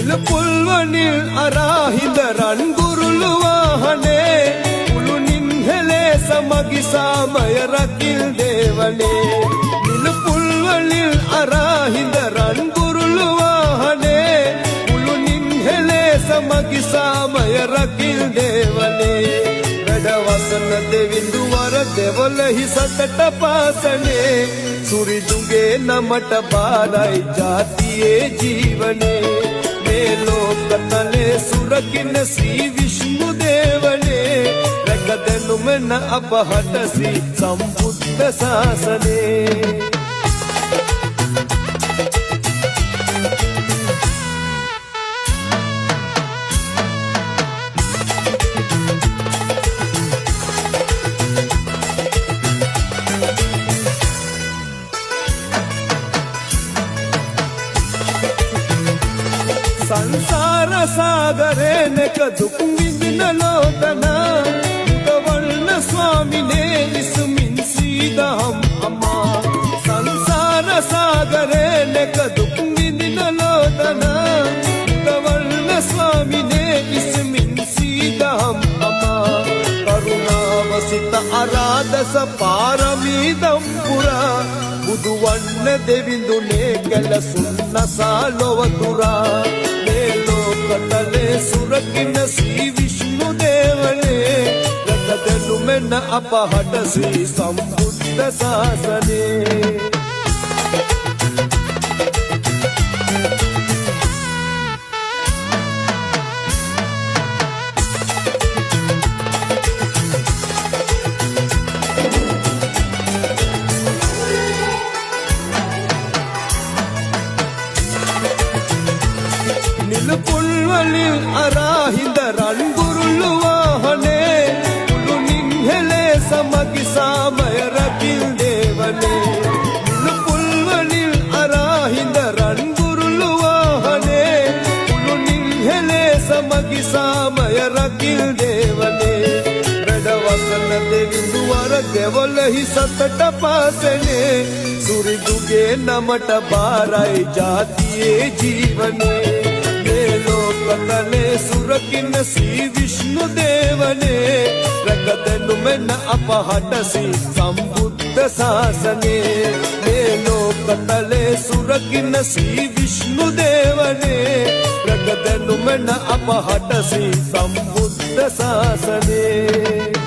පුල්වනිල් අරාහිඳ රන් ගුරුළු වාහනේ උළුනින් හෙලේ සමගි සාමය රකිල් දේවනේ නිල පුල්වනිල් අරාහිඳ රන් ගුරුළු වාහනේ උළුනින් හෙලේ සමගි සාමය රකිල් දේවනේ වැඩවසන දෙවිඳු වර දෙවලහි සතට පාසනේ සුරිදුගේ නමට බාරයි ජාතියේ ජීවනේ ලෝකතලේ සුරකින්න ශ්‍රී විෂ්ණු දේවනේ රැකදෙනුමන අපහට ශ්‍රී සම්බුද්ධ ශාසනේ සංසාර සාගරේ නෙක දුක් විඳින ලෝකනා උදවන්න ස්වාමිනේ ඉස්මින් සීදහම් අමා සංසාර සාගරේ නෙක දුක් විඳින ලෝකනා උදවන්න ස්වාමිනේ ඉස්මින් සීදහම් අමා කරුණාව සිත ආරාධස පාරමී දම්පුරා බුදුවන්න දෙවිඳුනේ කැලසුන් නසා ලොවතුරා ලෝකතලේ සුරකින්න ශ්‍රී විෂ්ණු දේවනේ රැකදෙනුමෙන අපහට ශ්‍රී සම්බුද්ධ ශාසනේ පුල්වලිල් අරාහිඳ රන් ගුරුළු වාහනේ උළුනින් හෙලේ සමගි සාමය රකිල් දේවනේ පුල්වලිල් අරාහිඳ රන් ගුරුළු වාහනේ උළුනින් හෙලේ සමගි සාමය රකිල් දේවනේ වැඩවසන දෙවිඳු වර දෙවලහි සතට පාසනේ සුරිදුගේ නමට බාරයි ජාතියේ ජීවනේ ලෝකතලේ සුරකින්න ශ්‍රී විෂ්ණු දේවනේ රැකදෙනුමෙන අපහට ශ්‍රී සම්බුද්ධ ශාසනේ මේ ලෝකතලේ සුරකින්න ශ්‍රී විෂ්ණු දේවනේ රැකදෙනුමෙන අපහට ශ්‍රී සම්බුද්ධ ශාසනේ